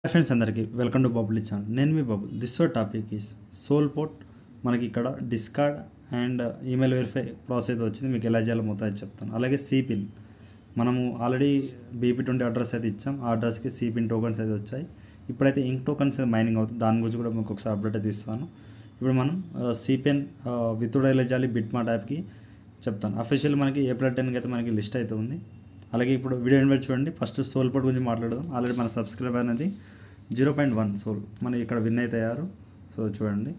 Friends అందరికీ welcome to bubble channel. నేను మీ bubble. This topic is soul port. మనకి ఇక్కడ Discord and email verify process వచ్చింది. మీకు ఎలా చేయాలో మొత్తం అయితే చెప్తాను. అలాగే సిపిన్ మనము ఆల్రెడీ BP20 అడ్రస్ అయితే ఇచ్చాం. ఆ అడ్రస్కి సిపిన్ టోకన్స్ అయితే వచ్చాయి. ఇప్పుడైతే ఇంక్ టోకన్స్ మైనింగ్ అవుతుంది. దాని గురించి కూడా మీకు ఒకసారి అప్డేట్ అయితే ఇస్తాను. ఇప్పుడు మనం సిపిన్ విత్డ్రా ఎలా చేయాలి బిట్మార్ట్ యాప్కి చెప్తాను. అఫీషియల్ మనకి ఏప్రిల్ 10కి అయితే మనకి లిస్ట్ అయితే ఉంది. అలాగే ఇప్పుడు వీడియో ఇన్వైట్ చూడండి. ఫస్ట్ సోల్ పోర్ట్ గురించి మాట్లాడదాం. ఆల్రెడీ మన సబ్స్క్రైబర్ అనేది 0.1 సోల్ మన ఇక్కడ విన్ అయితే అయ్యారు. సో చూడండి,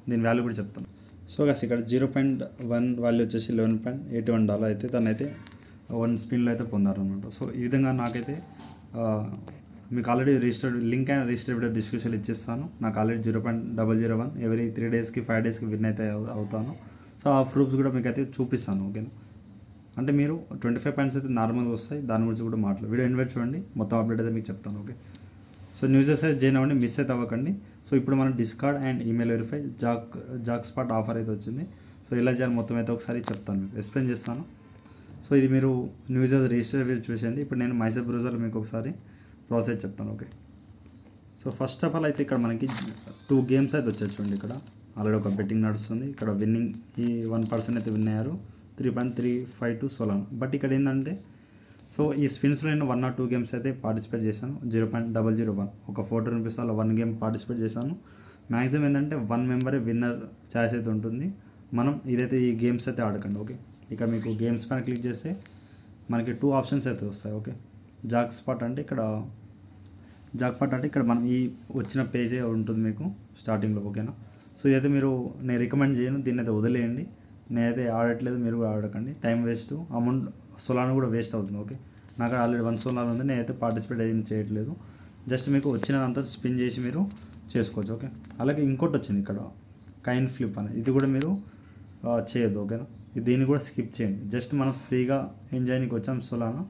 దీని వాల్యూ కూడా చెప్తాను. సో గస్ ఇక్కడ 0.1 వాల్యూ వచ్చేసి $11.81 అయితే తనైతే 1 స్పిన్లో అయితే పొందారు అనమాట. సో ఈ విధంగా నాకైతే మీకు already registered link and registered video description ఇచ్చేస్తాను. నాకు ఆల్రెడీ 0.001 ఎవరీ 3 డేస్కి 5 డేస్కి విన్ అయితే అవుతాను. సో ఆ ప్రూఫ్స్ కూడా మీకు అయితే చూపిస్తాను. ఓకేనా, అంటే మీరు 25 పాయింట్స్ అయితే నార్మల్గా వస్తాయి. దాని గురించి కూడా మాట్లాడు. వీడియో ఇన్వైట్ చూడండి, మొత్తం అప్డేట్ అయితే మీకు చెప్తాను. ఓకే, సో న్యూసెస్ అయితే జాయిన్ అవ్వండి, మిస్ అయితే అవ్వకండి. సో ఇప్పుడు మనం discard and email verify Jack spot offer అయితే వచ్చింది. సో ఎలా చేయాలి మొత్తం అయితే ఒకసారి చెప్తాను, మీకు ఎక్స్ప్లెయిన్ చేస్తాను. సో ఇది మీరు న్యూసెస్ రిజిస్టర్ మీరు చూసేయండి. ఇప్పుడు నేను మైసెప్ బ్రౌజర్లో మీకు ఒకసారి ప్రాసెస్ చెప్తాను. Okay, so first of all అయితే ఇక్కడ మనకి 2 గేమ్స్ అయితే వచ్చాయి చూడండి. ఇక్కడ ఆల్రెడీ ఒక బెట్టింగ్ నడుస్తుంది. ఇక్కడ విన్నింగ్ ఈ 1% అయితే విన్ అయ్యారు 3.352 సోలాన్. బట్ ఇక్కడ ఏంటంటే సో ఈ స్పిన్స్లో నేను 1 or 2 గేమ్స్ అయితే పార్టిసిపేట్ చేశాను. 0.001 ఒక 40 రూపీస్ అలా 1 గేమ్ పార్టిసిపేట్ చేశాను. మ్యాక్సిమం ఏంటంటే 1 మెంబరే విన్నర్ ఛాయిస్ అయితే ఉంటుంది. మనం ఇదైతే ఈ గేమ్స్ అయితే ఆడకండి. ఓకే, ఇక్కడ మీకు గేమ్స్ పైన క్లిక్ చేస్తే మనకి 2 ఆప్షన్స్ అయితే వస్తాయి. ఓకే, జాక్ స్పాట్ అంటే ఇక్కడ మనం ఈ వచ్చిన పేజే ఉంటుంది మీకు స్టార్టింగ్లో. ఓకేనా, సో ఇదైతే మీరు నేను రికమెండ్ చేయను, దీన్ని అయితే వదిలేయండి. నేనైతే ఆడట్లేదు, మీరు కూడా ఆడకండి. టైం వేస్ట్, అమౌంట్ సోలాన్ కూడా వేస్ట్ అవుతుంది. ఓకే, నాకు ఆల్రెడీ 1 సోలాన్ ఉంది, నేనైతే పార్టిసిపేట్ ఏం చేయట్లేదు. జస్ట్ మీకు వచ్చినంత స్పిన్ చేసి మీరు చేసుకోవచ్చు. ఓకే, అలాగే ఇంకోటి వచ్చింది ఇక్కడ కైన్ ఫ్లిప్ అనేది, ఇది కూడా మీరు చేయొద్దు. ఓకేనా, దీన్ని కూడా స్కిప్ చేయండి. జస్ట్ మనం ఫ్రీగా ఎంజాయ్కి వచ్చాం సోలాన్.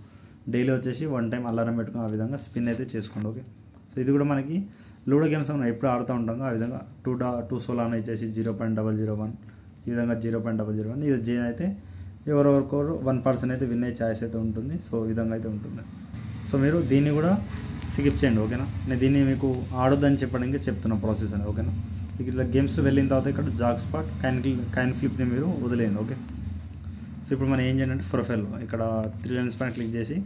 డైలీ వచ్చేసి 1 టైం అలారం పెట్టుకుని ఆ విధంగా స్పిన్ అయితే చేసుకోండి. ఓకే, సో ఇది కూడా మనకి లూడో గేమ్స్ మనం ఎప్పుడు ఆడుతూ ఉంటాం. ఆ విధంగా 2 సోలాన్ వచ్చేసి 0.001 ఈ విధంగా 0.001 ఇది జైన్ అయితే ఎవరెవరికోరు 1% అయితే విన్ అయ్యే ఛాయిస్ అయితే ఉంటుంది. సో ఈ విధంగా అయితే ఉంటుంది. సో మీరు దీన్ని కూడా స్కిప్ చేయండి. ఓకేనా, నేను దీన్ని మీకు ఆడొద్దని చెప్పడానికి చెప్తున్న ప్రాసెస్ అని. ఓకేనా, ఇట్లా గేమ్స్ వెళ్ళిన తర్వాత ఇక్కడ జాక్ స్పాట్ కైన్ ఫ్లిప్ని మీరు వదిలేయండి. ఓకే, సో ఇప్పుడు మనం ఏం చేయండి అంటే ప్రొఫైల్లో ఇక్కడ 3 లైన్స్ పైన క్లిక్ చేసి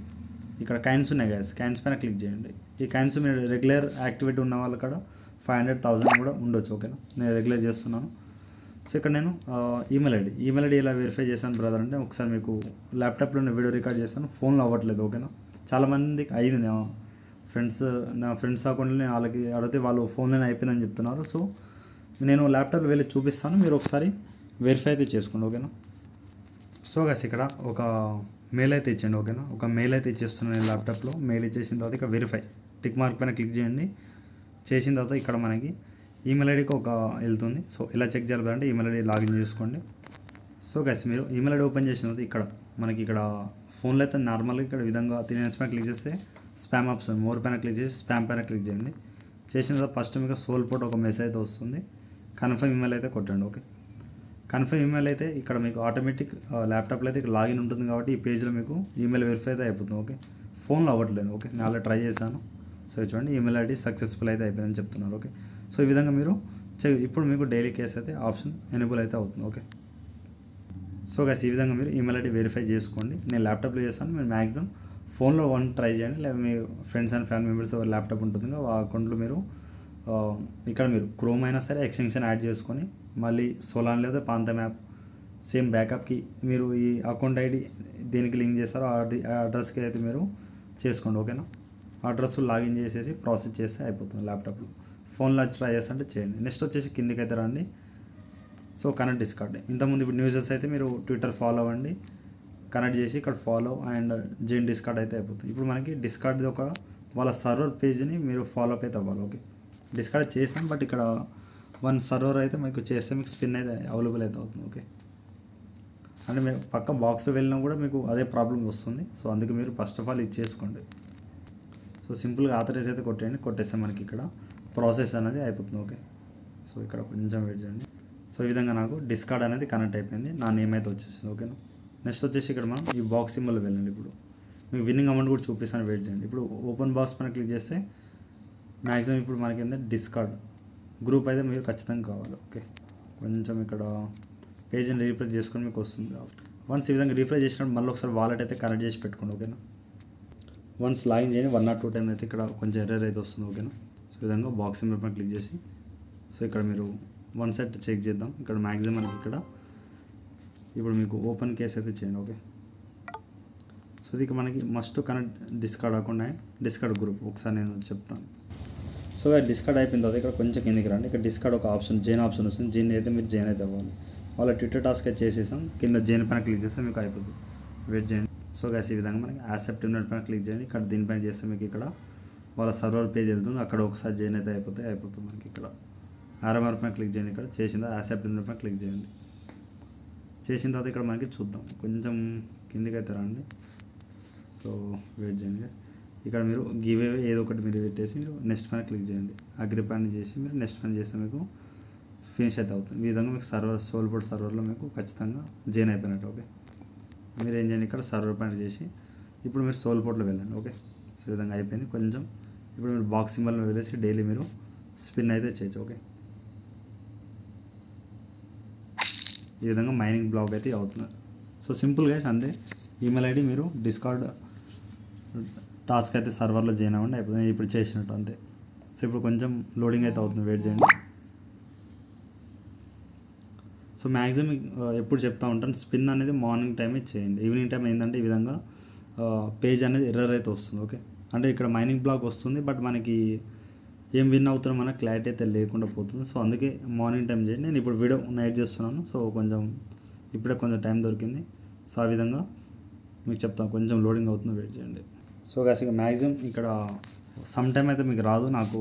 ఇక్కడ కాయిన్స్ ఉన్నాయి కదా, కాయిన్స్ పైన క్లిక్ చేయండి. ఈ కాయిన్స్ మీరు రెగ్యులర్ యాక్టివిటీ ఉన్న వాళ్ళు కూడా 500,000 కూడా ఉండొచ్చు. ఓకేనా, నేను రెగ్యులర్ చేస్తున్నాను. సో ఇక్కడ నేను ఈమెయిల్ ఐడి ఎలా వెరిఫై చేశాను బ్రదర్ అంటే, ఒకసారి మీకు ల్యాప్టాప్లో నేను వీడియో రికార్డ్ చేస్తాను, ఫోన్లో అవ్వట్లేదు. ఓకేనా, చాలామందికి అయింది. నా ఫ్రెండ్స్ అకౌంట్లో నేను వాళ్ళకి అడిగితే వాళ్ళు ఫోన్లోనే అయిపోయిందని చెప్తున్నారు. సో నేను ల్యాప్టాప్ వెళ్ళి చూపిస్తాను, మీరు ఒకసారి వెరిఫై అయితే చేసుకోండి. ఓకేనా, సో గైస్ ఇక్కడ ఒక మెయిల్ అయితే ఇచ్చేయండి. ఓకేనా, ఒక మెయిల్ అయితే ఇచ్చేస్తున్నాను నేను ల్యాప్టాప్లో. మెయిల్ ఇచ్చేసిన తర్వాత ఇక్కడ వెరిఫై టిక్ మార్క్ పైన క్లిక్ చేయండి. చేసిన తర్వాత ఇక్కడ మనకి ఈమెయిల్ ఐడికి ఒక వెళ్తుంది. సో ఇలా చెక్ చేయాలంటే ఈమెయిల్ ఐడి లాగిన్ చేసుకోండి. సో గైస్ మీరు ఈమెయిల్ ఐడి ఓపెన్ చేసిన తర్వాత ఇక్కడ మనకి ఇక్కడ ఫోన్లో అయితే నార్మల్గా ఇక్కడ విధంగా 3 లైన్స్ పైన క్లిక్ చేస్తే స్పామ్ ఆప్షన్ మోర్ పైన క్లిక్ చేసి స్పామ్ పైన క్లిక్ చేయండి. చేసిన తర్వాత ఫస్ట్ మీకు సోల్ పోర్ట్ ఒక మెసేజ్ అయితే వస్తుంది. కన్ఫర్మ్ ఈమెయిల్ అయితే కొట్టండి. ఓకే, కన్ఫర్మ్ ఈమెయిల్ అయితే ఇక్కడ మీకు ఆటోమేటిక్ ల్యాప్టాప్లో అయితే ఇక్కడ లాగిన్ ఉంటుంది కాబట్టి ఈ పేజ్లో మీకు ఈమెయిల్ వెరిఫై అయితే అయిపోతుంది. ఓకే, ఫోన్లో అవ్వట్లేదు. ఓకే, నేను ఆల్రెడీ ట్రై చేశాను. సో చూడండి ఈమెయిల్ ఐడి సక్సెస్ఫుల్ అయితే అయిపోయిందని చెప్తున్నారు. ఓకే, సో ఈ విధంగా మీరు ఇప్పుడు మీకు డైలీ కేస్ అయితే ఆప్షన్ ఎనేబుల్ అయితే అవుతుంది. ఓకే, సో గైస్ ఈ విధంగా మీరు ఈమెయిల్ ఐడి వెరిఫై చేసుకోండి. నేను ల్యాప్టాప్లో చేస్తాను, మీరు మ్యాక్సిమం ఫోన్లో ట్రై చేయండి. లేదా మీ ఫ్రెండ్స్ అండ్ ఫ్యామిలీ మెంబర్స్ ఎవరు ల్యాప్టాప్ ఉంటుంది ఆ అకౌంట్లో మీరు ఇక్కడ మీరు క్రోమ్ అయినా సరే ఎక్స్టెన్షన్ యాడ్ చేసుకొని మళ్ళీ సోలాన్ లేదా పాంతమ్ యాప్ సేమ్ బ్యాకప్కి మీరు ఈ అకౌంట్ ఐడి దేనికి లింక్ చేస్తారో ఆ అడ్రస్కి అయితే మీరు చేసుకోండి. ఓకేనా, ఆ అడ్రస్ లాగిన్ చేసేసి ప్రాసెస్ చేస్తే అయిపోతుంది ల్యాప్టాప్లో. ఫోన్లో ట్రై చేస్తుంటే చేయండి. నెక్స్ట్ వచ్చేసి కిందికి అయితే రండి. సో కనెక్ట్ డిస్కార్డ్ ఇంతకుముందు ఇప్పుడు న్యూసెస్ అయితే మీరు ట్విట్టర్ ఫాలో అవ్వండి, కనెక్ట్ చేసి ఇక్కడ ఫాలో అండ్ జైన్ డిస్కార్డ్ అయితే అయిపోతుంది. ఇప్పుడు మనకి డిస్కార్డ్ది ఒక వాళ్ళ సర్వర్ పేజ్ని మీరు ఫాలో అప్ అయితే అవ్వాలి. ఓకే, డిస్కార్డ్ చేసాం బట్ ఇక్కడ 1 సర్వర్ అయితే మీకు చేస్తే మీకు స్పిన్ అయితే అవైలబుల్ అయితే అవుతుంది. ఓకే, అంటే మీరు పక్క బాక్స్ వెళ్ళినా కూడా మీకు అదే ప్రాబ్లం వస్తుంది. సో అందుకే మీరు ఫస్ట్ ఆఫ్ ఆల్ ఇది చేసుకోండి. సో సింపుల్గా ఆథరైజ్ అయితే కొట్టేస్తే మనకి ఇక్కడ ప్రాసెస్ అనేది అయిపోతుంది. ఓకే, సో ఇక్కడ కొంచెం వెయిట్ చేయండి. సో ఈ విధంగా నాకు డిస్కార్డ్ అనేది కనెక్ట్ అయిపోయింది, నా నేమ్ అయితే వచ్చేసింది. ఓకేనా, నెక్స్ట్ వచ్చేసి ఇక్కడ మనం ఈ బాక్స్ సింబల్ వెళ్ళండి. ఇప్పుడు మీకు విన్నింగ్ అమౌంట్ కూడా చూపిస్తాను, వెయిట్ చేయండి. ఇప్పుడు ఓపెన్ బాక్స్ పైన క్లిక్ చేస్తే మ్యాక్సిమం ఇప్పుడు మనకి ఏంటంటే డిస్కార్డ్ గ్రూప్ అయితే మీరు ఖచ్చితంగా కావాలి. ఓకే, కొంచెం ఇక్కడ పేజ్ని రీఫ్రెష్ చేసుకొని మీకు వస్తుంది. వన్స్ ఈ విధంగా రీఫ్రెష్ చేసినప్పుడు మళ్ళీ ఒకసారి వాలెట్ అయితే కనెక్ట్ చేసి పెట్టుకోండి. ఓకేనా, వన్స్ లాగిన్ చేయండి 1 or 2 టైం అయితే ఇక్కడ కొంచెం ఎర్రర్ అయితే వస్తుంది. ఓకేనా, సో ఈ విధంగా బాక్స్ సింబల్ పైన క్లిక్ చేసి సో ఇక్కడ మీరు వన్ సెట్ చెక్ చేద్దాం. ఇక్కడ మ్యాక్సిమం మనకి ఇక్కడ ఇప్పుడు మీకు ఓపెన్ కేస్ అయితే చేయండి. ఓకే, సో ఇది మనకి must connect discard account and discard group. ఒకసారి నేను చెప్తాను. సో డిస్కార్డ్ అయిపోయిన తర్వాత ఇక్కడ కొంచెం కిందికి రండి. ఇక్కడ డిస్కార్డ్ ఒక ఆప్షన్ జాయిన్ ఆప్షన్ వస్తుంది. జాయిన్ అయితే మీరు జాయిన్ అయితే అవ్వాలి. వాళ్ళ ట్విట్టర్ టాస్క్ అయితే చేసేసాం. కింద జాయిన్ పైన క్లిక్ చేస్తే మీకు అయిపోతుంది. వెయిట్ చేయండి. సో గైస్ ఈ విధంగా మనకి యాక్సెప్ట్ ఇన్వైట్ పైన క్లిక్ చేయండి. ఇక్కడ దీనిపైన చేస్తే మీకు ఇక్కడ వాళ్ళ సర్వర్ పేజ్ వెళ్తుంది. అక్కడ ఒకసారి జాయిన్ అయితే అయిపోతుంది మనకి. ఇక్కడ ఆర్ఎంఆర్ పైన క్లిక్ చేయండి. ఇక్కడ చేసిందా యాక్సెప్ట్ ఇన్వైట్ పైన క్లిక్ చేయండి. చేసిన తర్వాత ఇక్కడ మనకి చూద్దాం. కొంచెం కిందికి అయితే రండి. సో వెయిట్ చేయండి గైస్. ఇక్కడ మీరు గివ్ అవే ఏదో ఒకటి మీరు పెట్టేసి మీరు నెక్స్ట్ పైన క్లిక్ చేయండి. అగ్రి పైన చేసి మీరు నెక్స్ట్ పైన చేస్తే మీకు ఫినిష్ అయితే అవుతుంది. ఈ విధంగా మీకు సోల్పోర్ట్ సర్వర్లో మీకు ఖచ్చితంగా జాయిన్ అయిపోయినట్టు. ఓకే, మీరు ఏం చేయండి, ఇక్కడ సర్వర్ పైన చేసి ఇప్పుడు మీరు సోల్పోర్ట్లో వెళ్ళండి. ఓకే, సో ఈ విధంగా అయిపోయింది. కొంచెం ఇప్పుడు మీరు బాక్స్ సింబల్ని వదిలేసి డైలీ మీరు స్పిన్ అయితే చేయొచ్చు. ఓకే, ఈ విధంగా మైనింగ్ బ్లాక్ అయితే అవుతుంది. సో సింపుల్గా అంతే. ఈమెయిల్ ఐడి మీరు డిస్కార్డ్ టాస్క్ అయితే సర్వర్లో జాయిన్ అవ్వండి, అయిపోతుంది. ఇప్పుడు చేసినట్టు అంతే. సో ఇప్పుడు కొంచెం లోడింగ్ అయితే అవుతుంది. వెయిట్ చేయండి. సో మ్యాక్సిమం ఎప్పుడు చెప్తా ఉంటాను, స్పిన్ అనేది మార్నింగ్ టైమే చేయండి. ఈవినింగ్ టైం ఏంటంటే ఈ విధంగా పేజ్ అనేది ఎర్రర్ అయితే వస్తుంది. ఓకే, అంటే ఇక్కడ మైనింగ్ బ్లాక్ వస్తుంది, బట్ మనకి ఏం విన్ అవుతున్నాం మనకు క్లారిటీ అయితే లేకుండా పోతుంది. సో అందుకే మార్నింగ్ టైం చేయండి. నేను ఇప్పుడు వీడియో నైట్ చేస్తున్నాను. సో ఇప్పుడే కొంచెం టైం దొరికింది. సో ఆ విధంగా మీకు చెప్తాను. కొంచెం లోడింగ్ అవుతుంది, వెయిట్ చేయండి. సో గాస్ ఇక మ్యాక్సిమం ఇక్కడ సమ్ టైం అయితే మీకు రాదు. నాకు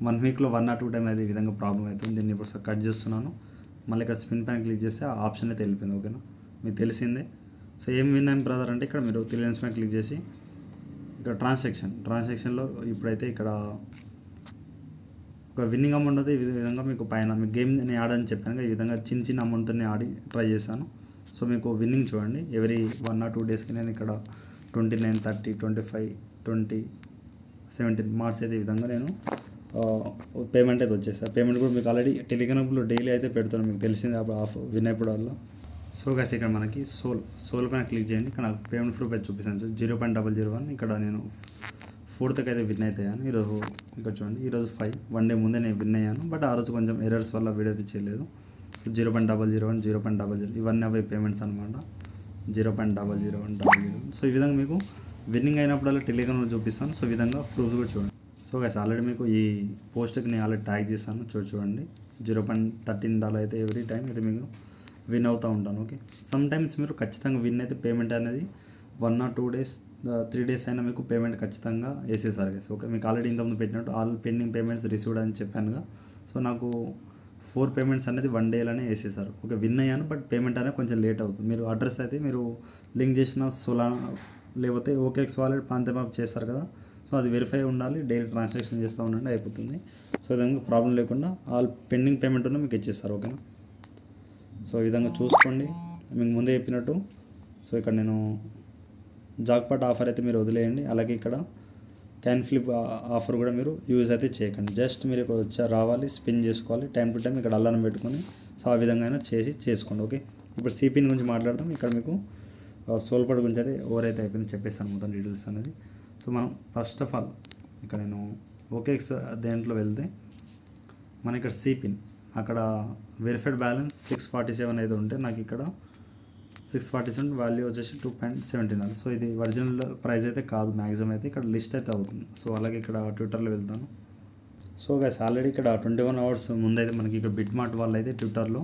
1 వీక్లో 1 or 2 టైం అయితే ఈ విధంగా ప్రాబ్లం అవుతుంది. దీన్ని ఇప్పుడు కట్ చేస్తున్నాను. మళ్ళీ ఇక్కడ స్పిన్ పైన క్లిక్ చేస్తే ఆ ఆప్షన్ అయితే వెళ్ళిపోయింది. ఓకేనా, మీకు తెలిసిందే. సో ఏం విన్ అయింది బ్రదర్ అంటే ఇక్కడ మీరు తెలియన్స్ పైన క్లిక్ చేసి ఇక్కడ ట్రాన్సాక్షన్లో ఇప్పుడైతే ఇక్కడ ఒక విన్నింగ్ అమౌంట్ అయితే ఈ విధంగా మీకు పైన మీకు గేమ్ నేను ఆడని చెప్పాను. ఈ విధంగా చిన్న అమౌంట్తో ఆడి ట్రై చేశాను. సో మీకు విన్నింగ్ చూడండి. ఎవ్రీ 1 or 2 డేస్కి నేను ఇక్కడ 29, 30, 25, 20, 17 మార్క్స్ అయితే ఈ విధంగా నేను పేమెంట్ అయితే వచ్చేస్తాను. పేమెంట్ కూడా మీకు ఆల్రెడీ టెలిగ్రామ్లో డైలీ అయితే పెడుతున్నాను, మీకు తెలిసింది ఆఫ్ విన్ అయిపోవడం. సో గైస్ ఇక్కడ మనకి సోల్ పైన క్లిక్ చేయండి. ఇక్కడ నాకు పేమెంట్ ప్రూఫ్ అయితే చూపిస్తాను. 0.001 ఇక్కడ నేను 4th అయితే విన్ అవుతాను. ఈరోజు ఇక్కడ చూడండి, ఈరోజు 5 1 డే ముందే నేను విన్ అయ్యాను. బట్ ఆ రోజు కొంచెం ఎర్రర్స్ వల్ల వీడియో అయితే చేయలేదు. సో 0.001, 0.00 ఇవన్నీ అవి పేమెంట్స్ అనమాట. 0.00100. సో ఈ విధంగా మీకు విన్నింగ్ అయినప్పుడల్లా టెలిగ్రామ్లో చూపిస్తాను. సో ఈ విధంగా ప్రూఫ్ కూడా చూడండి. సో గైస్ ఆల్రెడీ మీకు ఈ పోస్ట్కి నేను ఆల్రెడీ ట్యాగ్ చేస్తాను. చూడండి $0.13 అయితే ఎవ్రీ టైం అయితే మీకు విన్ అవుతూ ఉంటాను. ఓకే, సమ్ టైమ్స్ మీరు ఖచ్చితంగా విన్ అయితే పేమెంట్ అనేది 1 or 2 days 3 days అయినా మీకు పేమెంట్ ఖచ్చితంగా వేసేసారు గైస్. ఓకే, మీకు ఆల్రెడీ ఇంతకుముందు పెట్టినట్టు ఆల్ పెండింగ్ పేమెంట్స్ రిసీవ్డ్ అని చెప్పానుగా. సో నాకు 4 పేమెంట్స్ అనేది 1 డేలోనే వేసేసారు. ఓకే, విన్ అయ్యాను, బట్ పేమెంట్ అనేది కొంచెం లేట్ అవుతుంది. మీరు అడ్రస్ అయితే మీరు లింక్ చేసిన సోలానా లేకపోతే OKX వాలెట్ పాంతమాప్ చేస్తారు కదా. సో అది వెరిఫై ఉండాలి. డైలీ ట్రాన్సాక్షన్ చేస్తూ ఉండండి, అయిపోతుంది. సో ఈ విధంగా ప్రాబ్లం లేకుండా ఆల్ పెండింగ్ పేమెంట్ ఉన్న మీకు ఇచ్చేస్తారు. ఓకేనా, సో ఈ విధంగా చూసుకోండి. మీకు ముందే చెప్పినట్టు సో ఇక్కడ నేను జాక్పాట్ ఆఫర్ అయితే మీరు వదిలేయండి. అలాగే ఇక్కడ క్యాన్ ఫ్లిప్ ఆఫర్ కూడా మీరు యూజ్ అయితే చేయకండి. జస్ట్ మీరు ఇక్కడ రావాలి, స్పిన్ చేసుకోవాలి, టైం టు టైం ఇక్కడ అల్లారం పెట్టుకొని సో ఆ విధంగా అయినా చేసుకోండి. ఓకే, ఇప్పుడు సిపిన్ గురించి మాట్లాడదాం. ఇక్కడ మీకు సోల్పోర్ట్ గురించి అయితే అయితే అయిపోయింది చెప్పేస్తాను మొత్తం డీటెయిల్స్ అనేది. సో మనం ఫస్ట్ ఆఫ్ ఆల్ ఇక్కడ నేను OKX దేంట్లో వెళ్తే మన ఇక్కడ సిపిన్ అక్కడ వెరిఫైడ్ బ్యాలెన్స్ 647 అయితే ఉంటే నాకు ఇక్కడ 647 వాల్యూ వచ్చేసి 2.79. సో ఇది ఒరిజినల్ ప్రైస్ అయితే కాదు, మ్యాక్సిమం అయితే ఇక్కడ లిస్ట్ అయితే అవుతుంది. సో అలాగే ఇక్కడ ట్విట్టర్లో వెళ్తాను. సో గైస్ ఆల్రెడీ ఇక్కడ 21 hours ముందైతే మనకి ఇక్కడ బిట్మార్ట్ వాళ్ళు అయితే ట్విట్టర్లో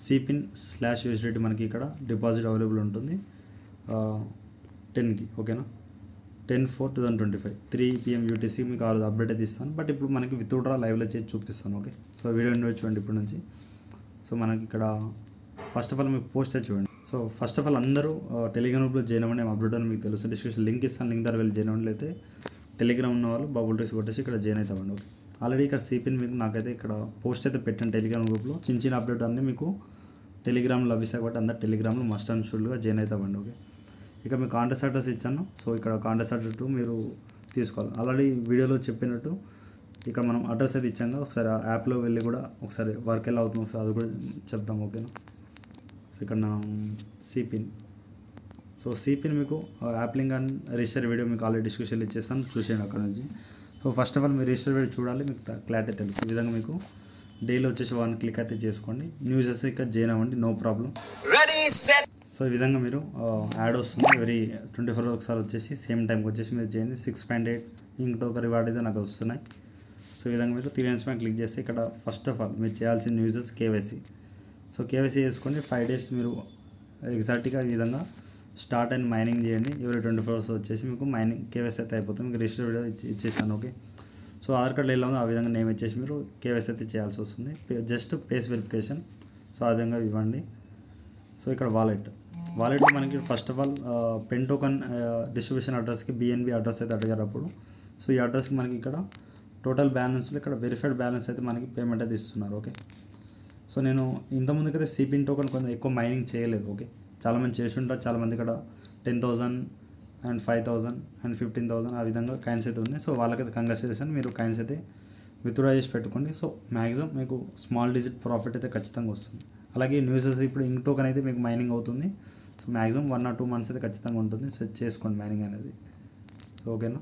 cpin/USDT మనకి ఇక్కడ డిపాజిట్ అవైలబుల్ ఉంటుంది 10కి. ఓకేనా, 10/4/2025 3 PM UTC మీకు ఆ రోజు అప్డేట్ అయితే ఇస్తాను. బట్ ఇప్పుడు మనకి విత్డ్రా లైవ్లో చేసి చూపిస్తాను. ఓకే, సో వీడియో చూడండి ఇప్పటి నుంచి. సో మనకి ఇక్కడ ఫస్ట్ ఆఫ్ ఆల్ మీకు పోస్ట్ అయితే చూడండి. సో ఫస్ట్ ఆఫ్ ఆల్ అందరూ టెలిగ్రామ్ గ్రూప్లో జాయిన్ అవ్వండి. అప్డేట్ అని మీకు తెలుసు, డిస్క్రిప్షన్ లింక్ ఇస్తాను. లింక్ ద్వారా వెళ్ళి జాయిన్ అవ్వండి. అయితే టెలిగ్రామ్ ఉన్న వాళ్ళు బబుల్ టిక్స్ కొట్టేసి ఇక్కడ జాయిన్ అయితే అవ్వండి. ఓకే, ఆల్రెడీ ఇక్కడ సిపిన్ మీకు నాకైతే ఇక్కడ పోస్ట్ అయితే పెట్టాను టెలిగ్రామ్ గ్రూప్లో. చిన్న అప్డేట్ అన్నీ మీకు టెలిగ్రామ్లో లభిస్తాయి కాబట్టి అందరు టెలిగ్రామ్లో మస్ట్ అండ్ షుడ్గా జాయిన్ అయితే అవ్వండి. ఓకే, ఇక మీకు కాంటాక్ట్ అడ్రస్ ఇచ్చాను. సో ఇక్కడ కాంటాక్ట్ అడ్రస్ మీరు తీసుకోవాలి. ఆల్రెడీ వీడియోలో చెప్పినట్టు ఇక్కడ మనం అడ్రస్ అయితే ఇచ్చాం కదా, ఒకసారి ఆ యాప్లో వెళ్ళి కూడా ఒకసారి వర్క్ ఎలా అవుతుందో ఒకసారి అది కూడా చెప్దాం, ఓకేనా. సో ఇక్కడ మనం సిపిన్, సో సిపిన్ మీకు app link and register video మీకు ఆల్రెడీ డిస్క్రిప్షన్లో ఇచ్చేస్తాను, చూసేయండి అక్కడ నుంచి. సో ఫస్ట్ ఆఫ్ ఆల్ మీరు రిజిస్టర్ వీడియో చూడాలి, మీకు క్లారిటీ తెలుసు. ఈ విధంగా మీకు డైలీ వచ్చేసి 1 క్లిక్ అయితే చేసుకోండి, న్యూస్ అయితే ఇక్కడ జాయిన్ అవ్వండి, నో ప్రాబ్లం. సో ఈ విధంగా మీరు యాడ్ వస్తుంది ఎవరీ 24 hours ఒకసారి వచ్చేసి సేమ్ టైంకి వచ్చేసి మీరు చేయండి. 6.8 ఇంకొక రివార్డ్ అయితే నాకు వస్తున్నాయి. సో ఈ విధంగా మీరు 3 lines పైన క్లిక్ చేస్తే ఇక్కడ ఫస్ట్ ఆఫ్ ఆల్ మీరు చేయాల్సిన యూజర్స్ కేవైసీ. సో కేవైసీ చేసుకోండి, 5 days మీరు ఎగ్జాక్ట్గా ఈ విధంగా స్టార్ట్ అండ్ మైనింగ్ చేయండి. ఎవరీ 24 hours వచ్చేసి మీకు మైనింగ్ కేవైసీ అయితే అయిపోతుంది. మీకు రిజిస్టర్ వీడియో ఇచ్చేసాను, ఓకే. సో ఆధార్ కార్డులో ఎలా ఉందో ఆ విధంగా నేమ్ ఇచ్చేసి మీరు కేవైసీ అయితే చేయాల్సి వస్తుంది. జస్ట్ ఫేస్ వెరిఫికేషన్, సో ఆ విధంగా ఇవ్వండి. సో ఇక్కడ వాలెట్ మనకి first of all pen token distribution అడ్రస్కి బిఎన్బి అడ్రస్ అయితే అడిగారు అప్పుడు. సో ఈ అడ్రస్కి మనకి ఇక్కడ టోటల్ బ్యాలెన్స్లో ఇక్కడ వెరిఫైడ్ బ్యాలెన్స్ అయితే మనకి పేమెంట్ అయితే ఇస్తున్నారు, ఓకే. సో నేను ఇంతకుముందుకైతే సిపిన్ టోకన్ కొంచెం ఎక్కువ మైనింగ్ చేయలేదు, ఓకే. చాలామంది చేసి ఉంటారు, చాలామంది ఇక్కడ 10,000 అండ్ 5,000 అండ్ 15,000 ఆ విధంగా కాయిన్స్ అయితే ఉన్నాయి. సో వాళ్ళకైతే కంగ్రాచులేషన్, మీరు కాయిన్స్ అయితే విత్డ్రా చేసి పెట్టుకోండి. సో మ్యాక్సిమం మీకు స్మాల్ డిజిట్ ప్రాఫిట్ అయితే ఖచ్చితంగా వస్తుంది. అలాగే న్యూసెస్ ఇప్పుడు ఇంక్ టోకన్ అయితే మీకు మైనింగ్ అవుతుంది. సో మ్యాక్సిమం 1 or 2 months అయితే ఖచ్చితంగా ఉంటుంది. సో చేసుకోండి మైనింగ్ అనేది, సో ఓకేనా.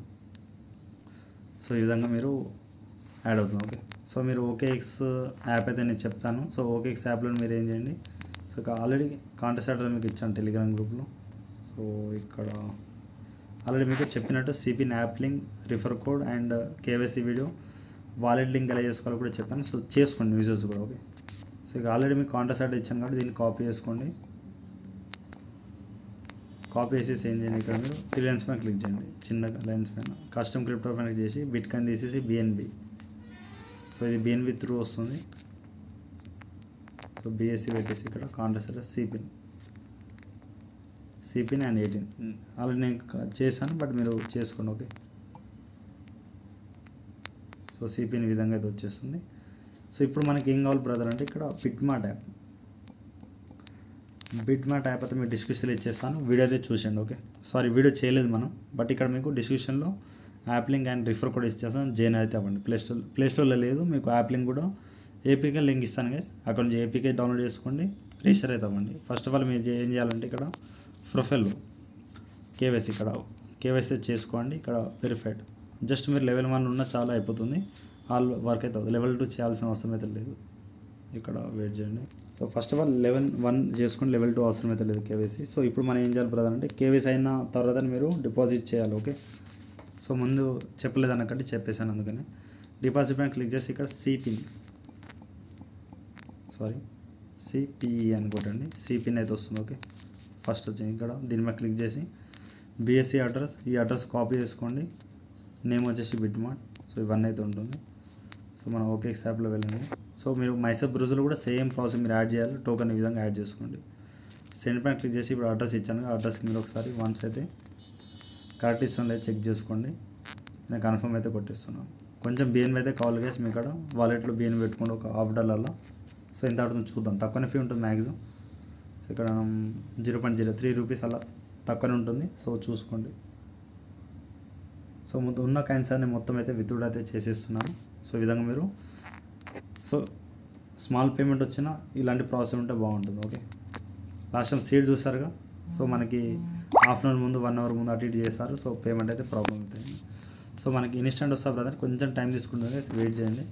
సో ఈ విధంగా మీరు యాడ్ అవుతుంది, ఓకే. సో మీరు OKX యాప్ అయితే నేను చెప్తాను. సో OKX యాప్లో మీరు ఏం చేయండి, సో ఇక ఆల్రెడీ కాంటాక్ట్ అడ్రస్ మీకు ఇచ్చాను టెలిగ్రామ్ గ్రూప్లో. సో ఇక్కడ ఆల్రెడీ మీకు చెప్పినట్టు C pin app link, refer code and KYC video, wallet link ఎలా చేసుకోవాలో కూడా చెప్పాను. సో చేసుకోండి యూజర్స్ కూడా, ఓకే. సో ఇక ఆల్రెడీ మీకు కాంటాక్ట్ అడ్రస్ ఇచ్చాను కాబట్టి దీన్ని కాపీ చేసుకోండి. కాపీ చేసేసి ఏం చేయండి, ఇక్కడ మీరు 3 lines పైన క్లిక్ చేయండి, చిన్నగా లైన్స్ పైన కస్టమ్ క్రిప్టో పైన చేసి బిట్కాయిన్ తీసేసి BNB. సో ఇది BNB త్రూ వస్తుంది. సో BSC పెట్టేసి ఇక్కడ contact address C pin and 18 already నేను చేశాను, బట్ మీరు చేసుకోండి, ఓకే. సో సిపిన్ ఈ విధంగా అయితే వచ్చేస్తుంది. సో ఇప్పుడు మనకి ఏం కావాలి బ్రదర్ అంటే ఇక్కడ బిట్మార్ట్ యాప్ అయితే మీరు డిస్క్రిప్షన్లో ఇచ్చేస్తాను, వీడియో అయితే చూసండి, ఓకే. సారీ వీడియో చేయలేదు మనం, బట్ ఇక్కడ మీకు డిస్క్రిప్షన్లో app link and refer code ఇచ్చేస్తాను, జాయిన్ అయితే అవ్వండి. ప్లేస్టోర్లో లేదు, మీకు యాప్ లింక్ కూడా ఏపీకే లింక్ ఇస్తాను గైస్, అక్కడ నుంచి ఏపీకే డౌన్లోడ్ చేసుకోండి, రిజిస్టర్ అయితే అవ్వండి. ఫస్ట్ ఆఫ్ ఆల్ మీరు ఏం చేయాలంటే ఇక్కడ ప్రొఫైల్లో కేవైసీ ఇక్కడ కేవైసీ చేసుకోండి. ఇక్కడ వెరిఫైడ్ జస్ట్ మీరు లెవెల్ 1 ఉన్న చాలా అయిపోతుంది, ఆల్ వర్క్ అయితే అవుతుంది. లెవెల్ 2 చేయాల్సిన అవసరం అయితే లేదు, ఇక్కడ వెయిట్ చేయండి. So first of all level 1 చేసుకొని లెవెల్ 2 అవసరం అయితే లేదు కేవైసీ. సో ఇప్పుడు మనం ఏం చేయాలి బ్రదర్ అంటే కేవైసీ అయిన తర్వాత మీరు డిపాజిట్ చేయాలి, ఓకే. సో ముందు చెప్పలేదు అన్నకంటే చెప్పేశాను, అందుకని డిపాజిట్ పైన క్లిక్ చేసి ఇక్కడ సిపిఈ అనుకోండి, సిపిన్ అయితే వస్తుంది, ఓకే. ఫస్ట్ వచ్చింది ఇక్కడ దీని మీద క్లిక్ చేసి BSC అడ్రస్, ఈ అడ్రస్ కాపీ చేసుకోండి, నేమ్ వచ్చేసి బిట్మార్ట్. సో ఇవన్నీ అయితే ఉంటుంది. సో మనం OKX యాప్లో వెళ్ళండి. సో మీరు మైసప్ బ్రౌజర్లో కూడా సేమ్ ప్రాసెస్ మీరు యాడ్ చేయాలి, టోకెన్ ఈ విధంగా యాడ్ చేసుకోండి. సెండ్ పైన క్లిక్ చేసి ఇప్పుడు అడ్రస్ ఇచ్చాను, ఆ అడ్రస్కి మీరు ఒకసారి వన్స్ అయితే కరెక్ట్ ఇస్తుందో లేదు చెక్ చేసుకోండి. నేను కన్ఫర్మ్ అయితే కొట్టిస్తున్నాను. కొంచెం BNB అయితే కావాలి గైస్, మీ ఇక్కడ వాలెట్లో BNB పెట్టుకోండి, ఒక $1. సో ఎంత ఆడుతుందో చూద్దాం, తక్కువనే ఫీ ఉంటుంది మ్యాక్సిమం. సో ఇక్కడ 0.03 రూపీస్ అలా తక్కువనే ఉంటుంది, సో చూసుకోండి. సో ఉన్న కాయిన్స్ అన్ని మొత్తం అయితే విత్డ్రా అయితే చేసేస్తున్నాను. సో ఈ విధంగా మీరు సో స్మాల్ పేమెంట్ వచ్చినా ఇలాంటి ప్రాసెస్ ఉంటే బాగుంటుంది, ఓకే. లాస్ట్ టైం సీడ్ చూసారుగా, సో మనకి హాఫ్ అన్ అవర్ ముందు 1 hour ముందు అటు ఇటు చేస్తారు, సో పేమెంట్ అయితే ప్రాబ్లం అవుతుంది. సో మనకి ఇన్స్టెంట్ వస్తా బ్రదర్, కొంచెం టైం తీసుకుంటుంది, వెయిట్ చేయండి,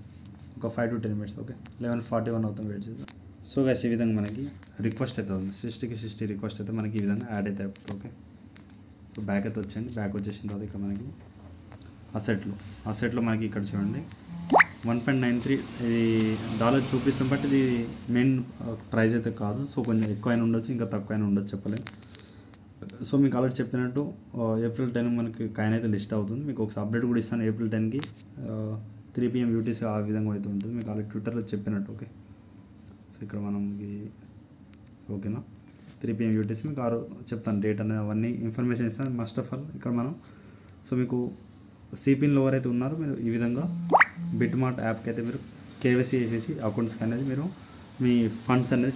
ఒక 5 to 10 minutes, ఓకే. 11:41 అవుతుంది, వెయిట్ చేద్దాం. సో గైస్ ఈ విధంగా మనకి రిక్వెస్ట్ అయితే ఉంది, 60కి 60 రిక్వెస్ట్ అయితే మనకి ఈ విధంగా యాడ్ అయితే అవుతుంది, ఓకే. సో బ్యాక్ అయితే వచ్చేయండి, బ్యాక్ వచ్చేసిన తర్వాత ఇక్కడ మనకి అసెట్లో మనకి ఇక్కడ చూడండి 1.93 ఇది డాలర్ చూపిస్తాం, బట్ ఇది మెయిన్ ప్రైస్ అయితే కాదు. సో కొంచెం ఎక్కువ అయినా ఉండొచ్చు, ఇంకా తక్కువ అయినా ఉండొచ్చు, చెప్పలేము. సో మీకు ఆల్రెడీ చెప్పినట్టు April 10 మనకి కాయిన్ అయితే లిస్ట్ అవుతుంది. మీకు ఒకసారి అప్డేట్ కూడా ఇస్తాను, April 10కి 3 PM UTC ఆ విధంగా అయితే ఉంటుంది, మీకు ఆల్రెడీ ట్విట్టర్లో చెప్పినట్టు, ఓకే. సో ఇక్కడ మనకి ఓకేనా 3 PM UTC మీకు చెప్తాను డేట్ అనేది, అవన్నీ ఇన్ఫర్మేషన్ ఇస్తాను. మస్ట్ ఆఫ్ ఆల్ ఇక్కడ మనం సో మీకు సిపిన్లో ఎవరైతే ఉన్నారో మీరు ఈ విధంగా బిట్మార్ట్ యాప్కి అయితే మీరు కేవైసీ చేసేసి అకౌంట్స్కి అనేది మీరు మీ ఫండ్స్ అనేది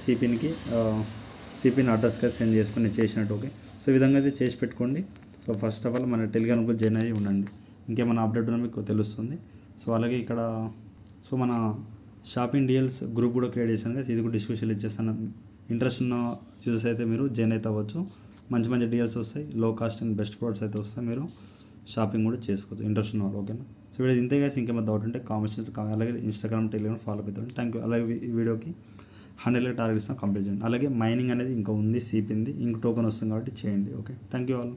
సిపిన్ అడ్రస్కి సెండ్ చేసుకుని చేసినట్టు, ఓకే. సో ఈ విధంగా అయితే చేసి పెట్టుకోండి. సో ఫస్ట్ ఆఫ్ ఆల్ మన టెలిగ్రామ్ గ్రూప్ జాయిన్ అయ్యి ఉండండి, ఇంకేమైనా అప్డేట్ ఉన్నా మీకు తెలుస్తుంది. సో అలాగే ఇక్కడ సో మన షాపింగ్ డీల్స్ గ్రూప్ కూడా క్రియేట్ చేశాను కదా, ఇది కూడా డిస్క్రిప్షన్లో ఇచ్చేస్తాను. ఇంట్రెస్ట్ ఉన్న యూజర్స్ అయితే మీరు జాయిన్ అయితే అవ్వచ్చు. మంచి మంచి డీల్స్ వస్తాయి, లో కాస్ట్ అండ్ బెస్ట్ ప్రోడక్ట్స్ అయితే వస్తాయి. మీరు షాపింగ్ కూడా చేసుకోవచ్చు ఇంట్రెస్ట్ ఉన్న వాళ్ళు. ఓకేనా. సో వీడియో ఇంతే guys. ఇంకేమైనా డౌట్ ఉంటే కామెంట్స్, అలాగే ఇన్స్టాగ్రామ్, టెలిగ్రామ్ ఫాలో అవుతాను. Thank you. అలాగే ఈ వీడియోకి 100 టార్గెట్స్ కంప్లీట్ చేయండి. అలాగే మైనింగ్ అనేది ఇంకా ఉంది, సిపింది ఇంక టోకెన్ వస్తుంది కాబట్టి చేయండి. Okay, thank you all.